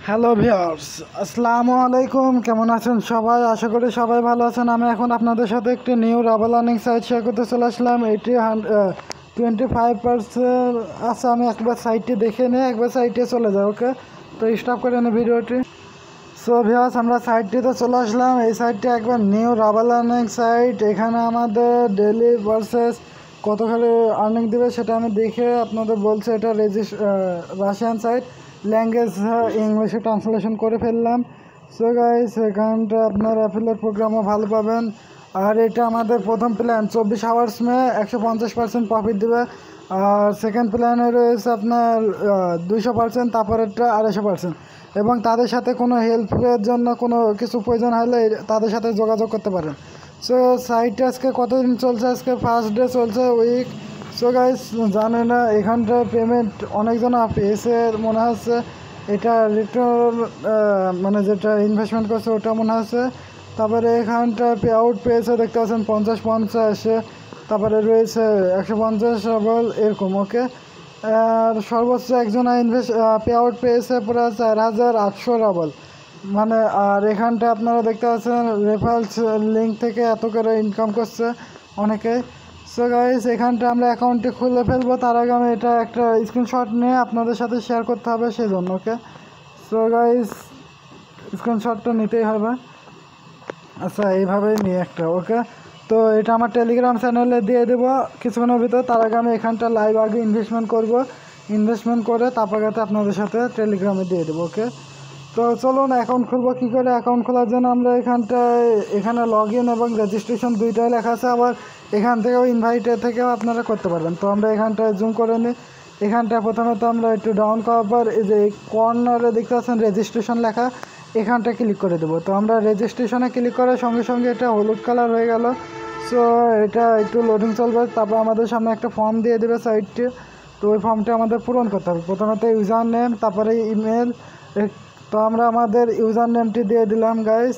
Hello viewers, আসসালামু আলাইকুম। কেমন আছেন সবাই? আশা করি সবাই ভালো আছেন। আমি এখন আপনাদের সাথে একটি new rubber learning site share করতে চলে আসলাম। এটি 25% আছে। আমি একবার সাইটটি দেখে নিয়ে একবার সাইটে চলে যাই। ওকে, তো স্টপ করে নিই ভিডিওটি। সো ভিউয়ার্স, আমরা সাইটটিতে চলে আসলাম। এই সাইটটি একবার নিউ রাবার লার্নিং সাইট। এখানে আমাদের ডেলি ভার্সেস কত খালি আর্নিং দেবে সেটা আমি দেখে আপনাদের বলছি। এটা রাশিয়ান সাইট, ল্যাঙ্গুয়েজ ইংলিশে ট্রান্সলেশন করে ফেললাম। সো গাইস, এখানটা আপনার অ্যাফিলিয়েট প্রোগ্রামও ভালো পাবেন। আর এটা আমাদের প্রথম প্ল্যান 24 আওয়ার্স মে 150% প্রফিট দেবে। আর সেকেন্ড প্ল্যানে রয়েছে আপনার 200%, তারপরেরটা 250%। এবং তাদের সাথে কোনো হেল্পের জন্য কোনো কিছু প্রয়োজন হলে তাদের সাথে যোগাযোগ করতে পারেন। সো সাইটটা আজকে কতদিন চলছে? আজকে ফার্স্ট ডে চলছে, উইক। সো গাইস, জানে না এখানটার পেমেন্ট অনেকজন পেয়েছে মনে হচ্ছে। এটা রিটার্ন মানে যেটা ইনভেস্টমেন্ট করছে ওটা মনে হচ্ছে। তারপরে এখানটা পে আউট পেয়েছে, দেখতে পাচ্ছেন 50 তারপরে রয়েছে 150 রাবল এরকম। ওকে, আর সর্বোচ্চ একজন পে আউট পেয়েছে প্রায় 4800 রাবল মানে। আর এখানটা আপনারা দেখতে পাচ্ছেন রেফারেন্স লিঙ্ক থেকে এত করে ইনকাম করছে অনেকে। সো গাইস, এখানটা আমরা অ্যাকাউন্টটি খুলে ফেলবো। তার আগে আমি এটা একটা স্ক্রিনশট নিয়ে আপনাদের সাথে শেয়ার করতে হবে সেই জন্য। ওকে, সো গাইস, স্ক্রিনশটটা নিতেই হবে। আচ্ছা, এইভাবেই নিয়ে একটা। ওকে, তো এটা আমার টেলিগ্রাম চ্যানেলে দিয়ে দেবো কিছুক্ষণের ভিতর। তার আগে আমি এখানটা লাইভ আগে ইনভেস্টমেন্ট করব। ইনভেস্টমেন্ট করে তারপর আপনাদের সাথে টেলিগ্রামে দিয়ে দেবো। ওকে, তো চলুন অ্যাকাউন্ট খুলবো। কী করে অ্যাকাউন্ট খোলার জন্য আমরা এখানে লগ ইন এবং রেজিস্ট্রেশন দুইটাই লেখা আছে। আবার এখান থেকেও ইনভাইটে থেকেও আপনারা করতে পারবেন। তো আমরা এখানটায় জুম করে নিই। এখানটা প্রথমে তো আমরা একটু ডাউন করার পর এই যে কর্নারে দেখতে পাচ্ছেন রেজিস্ট্রেশন লেখা, এখানটা ক্লিক করে দেবো। তো আমরা রেজিস্ট্রেশনে ক্লিক করার সঙ্গে সঙ্গে এটা হলুদ কালার হয়ে গেল। সো এটা একটু লোডিং চলবে। তারপর আমাদের সামনে একটা ফর্ম দিয়ে দেবে সাইটটি। তো ওই ফর্মটি আমাদের পূরণ করতে হবে। প্রথমে তো ইউজার নেম, তারপরে ইমেল। তো আমরা আমাদের ইউজার নেমটি দিয়ে দিলাম গাইস।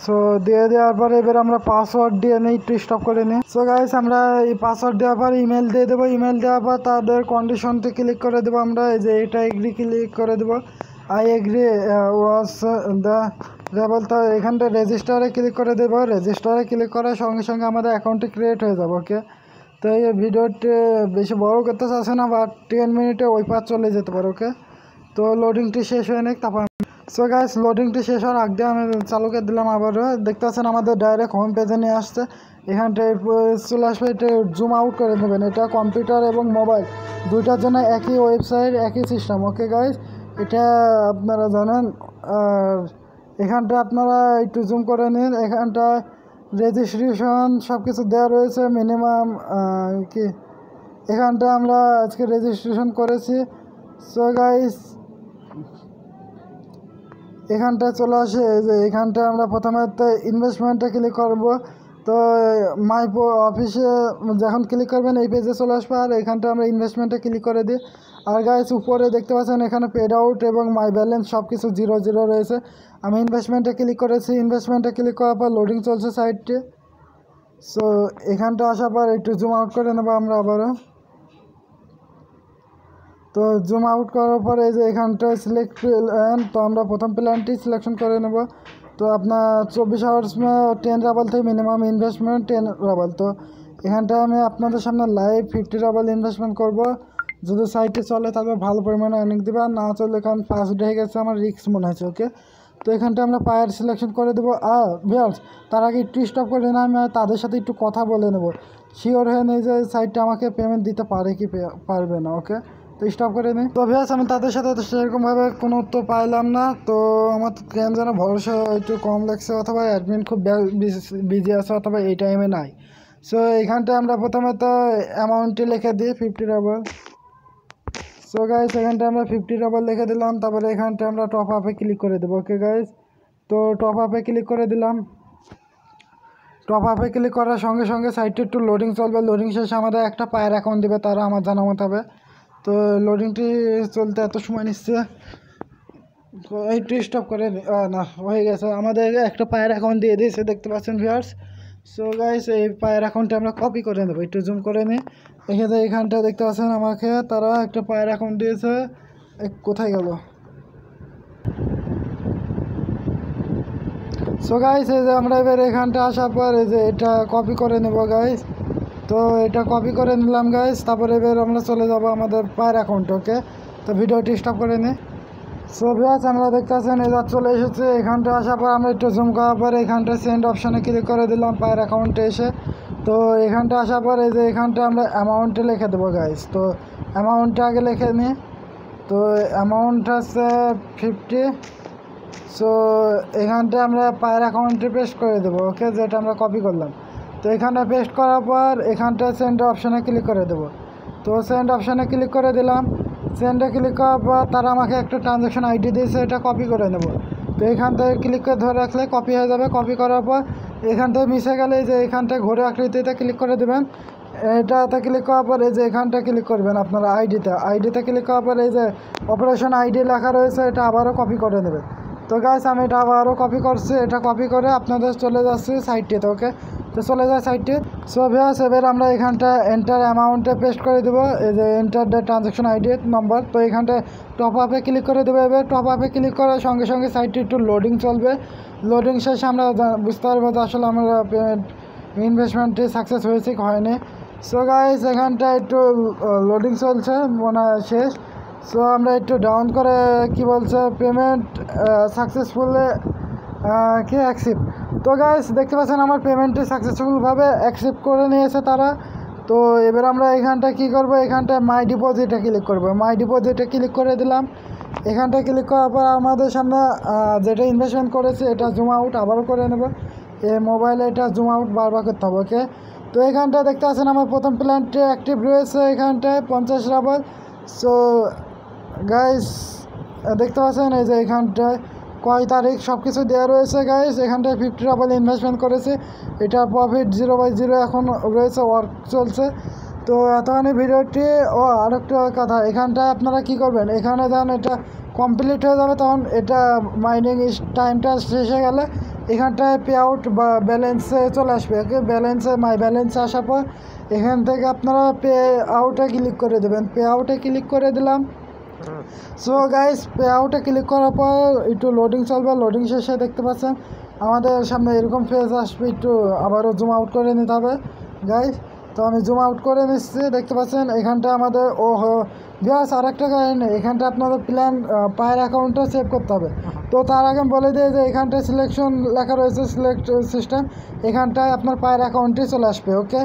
সো দিয়ে দেওয়ার পরে এবার আমরা পাসওয়ার্ড দিয়ে নিই, একটু স্টপ করে নিই। সো গাইস, আমরা এই পাসওয়ার্ড দেওয়ার পর ইমেল দিয়ে দেবো। ইমেল দেওয়ার পর তাদের কন্ডিশনটি ক্লিক করে দেবো আমরা। এই যে এটা এগ্রি ক্লিক করে দেবো। I agree was the Rebel. তো এখানটা রেজিস্টারে ক্লিক করে দেবো। রেজিস্টারে ক্লিক করার সঙ্গে সঙ্গে আমাদের অ্যাকাউন্টটি ক্রিয়েট হয়ে যাবে। ওকে, তো এই ভিডিওটি বেশি বড় করতে চাচ্ছে না, বা 10 মিনিটে ওই পার চলে যেতে পারে। ওকে, তো লোডিংটি শেষ হয়ে নিক তারপর। সো গাইস, লোডিংটি শেষ হওয়ার আগে আমি চালু করে দিলাম আবারও। দেখতে পাচ্ছেন আমাদের ডাইরেক্ট হোম পেজে নিয়ে আসছে। এখানটায় চলে আসবে। এটা জুম আউট করে নেবেন। এটা কম্পিউটার এবং মোবাইল দুইটার জন্য একই ওয়েবসাইট, একই সিস্টেম। ওকে গাইস, এটা আপনারা জানেন। আর এখানটা আপনারা একটু জুম করে নিন। এখানটা রেজিস্ট্রেশন সব কিছু দেওয়া রয়েছে। মিনিমাম কি এখানটা আমরা আজকে রেজিস্ট্রেশন করেছি। সো গাইস, এখানটায় চলে আসে যে এখানটা আমরা প্রথমে ইনভেস্টমেন্টে ক্লিক করব। তো মাই অফিসে যখন ক্লিক করবেন এই পেজে চলে আসবে। আর এখানটা আমরা ইনভেস্টমেন্টে ক্লিক করে দিই। আর গাইস, উপরে দেখতে পাচ্ছেন এখানে পেড আউট এবং মাই ব্যালেন্স সব কিছু 0 রয়েছে। আমি ইনভেস্টমেন্টে ক্লিক করেছি। ইনভেস্টমেন্টে ক্লিক করার পর লোডিং চলছে সাইটটি। সো এখানটা আসার পর একটু জুম আউট করে নেবো আমরা আবারও। তো জুম আউট করার পরে এই যে এখানটায় সিলেক্ট প্ল্যান, তো আমরা প্রথম প্ল্যানটি সিলেকশন করে নেব। তো আপনার 24 আওয়ার্স 10 রাবল থেকে মিনিমাম ইনভেস্টমেন্ট 10 রাবল। তো এখানটায় আমি আপনাদের সামনে লাইভ 50 রাবল ইনভেস্টমেন্ট করব। যদি সাইটে চলে তাহলে ভালো পরিমাণে আর্নিং দেবে, আর না চলে কারণ ফার্স্ট ডে হয়ে গেছে আমার রিস্ক মনে হয়েছে। ওকে, তো এখানটা আমরা পায়ের সিলেকশন করে দেবো। আর ভিউয়ার্স, তার আগে একটু স্টপ করে না, আমি তাদের সাথে একটু কথা বলে নেব। শিওর হয়ে নেই যে সাইটটা আমাকে পেমেন্ট দিতে পারে কি পারবে না। ওকে, তো স্টপ করে নিই। তো ভিউয়ার্স, আমি তাদের সাথে সেরকমভাবে কোনো উত্তর পাইলাম না। তো আমার কেন যেন ভরসা একটু কম লাগছে, অথবা অ্যাডমিন খুব বিজি আছে, অথবা এই টাইমে নাই। সো এখানটা আমরা প্রথমে তো অ্যামাউন্টটি লিখে দিই 50 রাবল। সো গাইস, এখানটা আমরা 50 রাবল লিখে দিলাম। তারপরে এখানটা আমরা টপ আপে ক্লিক করে দেবো। ওকে গাইস, তো টপ আপে ক্লিক করে দিলাম। টপ আপে ক্লিক করার সঙ্গে সঙ্গে সাইটটি একটু লোডিং চলবে। লোডিং শেষে আমাদের একটা পায়ের অ্যাকাউন্ট দেবে তারা, আমার জানা মতো হবে। তো লোডিংটি চলতে এত সময় নিচ্ছে। একটু স্টপ করে না, হয়ে গেছে। আমাদের একটা পায়ের অ্যাকাউন্ট দিয়ে দিয়েছে, দেখতে পাচ্ছেন ভিউয়ার্স। সো গাইস, এই পায়ের অ্যাকাউন্টটা আমরা কপি করে নেবো। একটু জুম করে নিই। এখানটা দেখতে পাচ্ছেন আমাকে তারা একটা পায়ের অ্যাকাউন্ট দিয়েছে। কোথায় গেল? সো গাইস এই যে আমরা এবার এখানটা আসার পর এই যে এটা কপি করে নেব গাইস। তো এটা কপি করে নিলাম গাইস। তারপরে এবার আমরা চলে যাব আমাদের পায়ের অ্যাকাউন্টে। ওকে, তো ভিডিওটি স্টপ করে নিই। সো ভিউয়ার্স আমরা দেখতেছেন এবার চলে এসেছে। এখানটা আসার পর আমরা একটু জুম করার পর এখানটা সেন্ড অপশানে ক্লিক করে দিলাম পায়ের অ্যাকাউন্টে এসে। তো এখানটা আসার পর এই যে এখানটা আমরা অ্যামাউন্টে লিখে দেবো গাইস। তো অ্যামাউন্টটা আগে লিখে নিই। তো অ্যামাউন্ট আছে 50। সো এখানটা আমরা পায়ের অ্যাকাউন্টে পেস্ট করে দেবো। ওকে, যেটা আমরা কপি করলাম। তো এখানে পেস্ট করার পর এখানটা সেন্ড অপশানে ক্লিক করে দেবো। তো সেন্ড অপশানে ক্লিক করে দিলাম। সেন্ডে ক্লিক করার পর তারা আমাকে একটা ট্রানজ্যাকশন আইডি দিয়েছে, এটা কপি করে নেব। তো এখান থেকে ক্লিক করে ধরে রাখলে কপি হয়ে যাবে। কপি করার পর এখান থেকে মিশে গেলে যে এখানটায় ঘোরে আকৃতিতে ক্লিক করে দেবেন। এটাতে ক্লিক করার পর এই যে এখানটা ক্লিক করবেন আপনারা আইডিতে ক্লিক করার পর এই যে অপারেশন আইডি লেখা রয়েছে, এটা আবারও কপি করে নেবেন। তো গাইস আমি এটা আবারও কপি করছি। এটা কপি করে আপনাদের চলে যাচ্ছি সাইটটিতে। ওকে, তো চলে যায় সাইটটি। সো ভিউয়ার্স এবার আমরা এখানটা এন্টার অ্যামাউন্টে পেস্ট করে দেবো। এই যে এন্টার দ্য ট্রানজ্যাকশন আইডি নম্বর। তো এখানটায় টপ আপে ক্লিক করে দেবো। এবার টপ আপে ক্লিক করার সঙ্গে সঙ্গে সাইটটি একটু লোডিং চলবে। লোডিং শেষে আমরা বুঝতে পারবো যে আসলে আমরা ইনভেস্টমেন্টটি সাকসেস হয়েছে কি হয়নি। সো গাইস এখানটা একটু লোডিং চলছে, মনে হয় শেষ। সো আমরা একটু ডাউন করে কি বলছে পেমেন্ট সাকসেসফুলি কি অ্যাকসেপ্ট। তো গাইস দেখতে পাচ্ছেন আমার পেমেন্টটি সাকসেসফুলভাবে অ্যাকসেপ্ট করে নিয়েছে তারা। তো এবার আমরা এখানটা কি করব, এখানটায় মাই ডিপোজিটে ক্লিক করব। মাই ডিপোজিটে ক্লিক করে দিলাম। এখানটা ক্লিক করার পর আমাদের সামনে যেটা ইনভেস্টমেন্ট করেছে এটা জুম আউট আবারও করে নেব। এই মোবাইলে এটা জুম আউট বারবার করতে হবে। ওকে, তো এখানটায় দেখতে পাচ্ছেন আমার প্রথম প্ল্যানটি অ্যাক্টিভ রয়েছে এখানটায় 50 রাবল। সো গাইস দেখতে পাচ্ছেন এই যে এখানটায় কয় তারিখ সব কিছু দেওয়া রয়েছে গাইস। এখানটায় 50 রাবল ইনভেস্টমেন্ট করেছে। এটা প্রফিট 0/0 এখন রয়েছে, ওয়ার্ক চলছে। তো এতখানি ভিডিওটি। আরেকটা কথা, এখানটায় আপনারা কি করবেন, এখানে যখন এটা কমপ্লিট হয়ে যাবে তখন এটা মাইনিং টাইমটা শেষ হয়ে গেলে এখানটায় পে আউট বা ব্যালেন্সে চলে আসবে। ওকে, ব্যালেন্সে মাই ব্যালেন্সে আসার পর এখান থেকে আপনারা পে আউটে ক্লিক করে দেবেন। পে আউটে ক্লিক করে দিলাম। সো গাইস পে আউটে ক্লিক করার পর একটু লোডিং চলবে। লোডিং শেষে দেখতে পাচ্ছেন আমাদের সামনে এরকম পেজ আসবে। একটু আবারও জুম আউট করে নিতে হবে গাইস। তো আমি জুম আউট করে নিচ্ছি। দেখতে পাচ্ছেন এখানটা আমাদের ভিউয়ার্স আরেকটা কারণে এখানটা আপনাদের প্ল্যান পায়ের অ্যাকাউন্টটা সেভ করতে হবে। তো তার আগে বলে দিই যে এখানটায় সিলেকশন লেখা রয়েছে, সিলেক্ট সিস্টেম। এখানটায় আপনার পায়ের অ্যাকাউন্টে চলে আসবে। ওকে,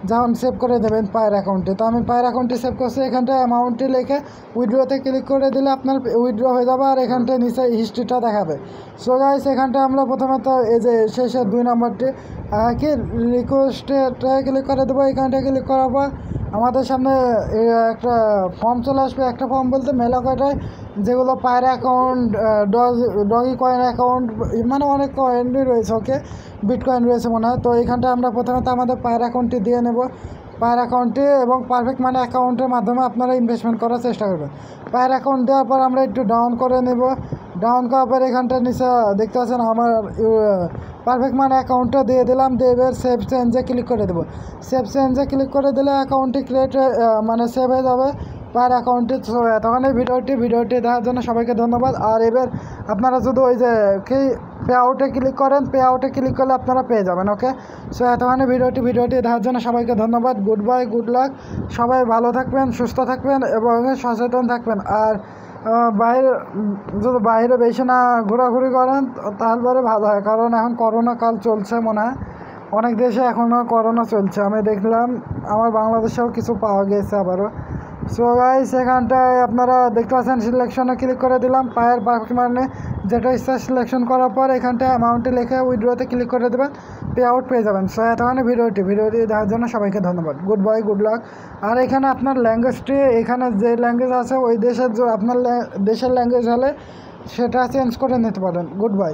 যখন সেভ করে দেবেন পায়ের অ্যাকাউন্টে। তো আমি পায়ের অ্যাকাউন্টে সেভ করছি। এখানটায় অ্যামাউন্টটি লিখে উইথড্রতে ক্লিক করে দিলে আপনার উইথড্র হয়ে যাবে আর এখানটায় নিচে হিস্ট্রিটা দেখাবে। সো গাইস এখানটায় আমরা প্রথমত এই যে শেষের 2 নম্বরটি কি রিকোয়েস্টে ক্লিক করে দেবো। এখানটায় ক্লিক করার পর আমাদের সামনে একটা ফর্ম চলে আসবে। একটা ফর্ম বলতে মেলা কয়টায় যেগুলো পায়ের অ্যাকাউন্ট, ডগি কয়েন অ্যাকাউন্ট, মানে অনেক কয়েনই রয়েছে। ওকে, বিটকয়েন রয়েছে মনে হয়। তো এইখানটা আমরা প্রথমত আমাদের পায়ের অ্যাকাউন্টটি দিয়ে নেব। পায়ের অ্যাকাউন্টে এবং পারফেক্ট মানে অ্যাকাউন্টের মাধ্যমে আপনারা ইনভেস্টমেন্ট করার চেষ্টা করবেন। পায়ের অ্যাকাউন্ট দেওয়ার পর আমরা একটু ডাউন করে নেব। ডাউন করার পর এখানটার নিচে দেখতে পাচ্ছেন আমার পারফেক্ট মানে অ্যাকাউন্টটা দিয়ে দিলাম। দিয়ে এবার সেভ চেঞ্জে ক্লিক করে দেবো। সেভ চেঞ্জে ক্লিক করে দিলে অ্যাকাউন্টটি ক্রিয়েট মানে সেভ হয়ে যাবে পায়ের অ্যাকাউন্টে। তখন এই ভিডিওটি দেখার জন্য সবাইকে ধন্যবাদ। আর এবার আপনারা যদি ওই যে কি পে আউটে ক্লিক করেন, পে আউটে ক্লিক করলে আপনারা পেয়ে যাবেন। ওকে, সো এতখানি ভিডিওটি দেখার জন্য সবাইকে ধন্যবাদ। Good bye, good lakh. সবাই ভালো থাকবেন, সুস্থ থাকবেন এবং সচেতন থাকবেন। আর যদি বাইরে বেশি না ঘোরাঘুরি করেন তাহলে ভালো হয়, কারণ এখন করোনা কাল চলছে মনে হয় অনেক দেশে এখনও করোনা চলছে। আমি দেখলাম আমার বাংলাদেশেও কিছু পাওয়া গেছে আবারও। সো গাইস এখানটায় আপনারা দেখতে পাচ্ছেন সিলেকশনে ক্লিক করে দিলাম। পায়ের পারফেক্ট মানে যেটা ইচ্ছা সিলেকশন করার পর এখানটায় অ্যামাউন্টে লিখে উইথড্রতে ক্লিক করে দেবেন, পে আউট পেয়ে যাবেন। সো এতখানি ভিডিওটি দেখার জন্য সবাইকে ধন্যবাদ। Good bye, good luck. আর এখানে আপনার ল্যাঙ্গুয়েজটি এখানে যে ল্যাঙ্গুয়েজ আছে ওই দেশের আপনার দেশের ল্যাঙ্গুয়েজ হলে সেটা চেঞ্জ করে নিতে পারেন। Good bye.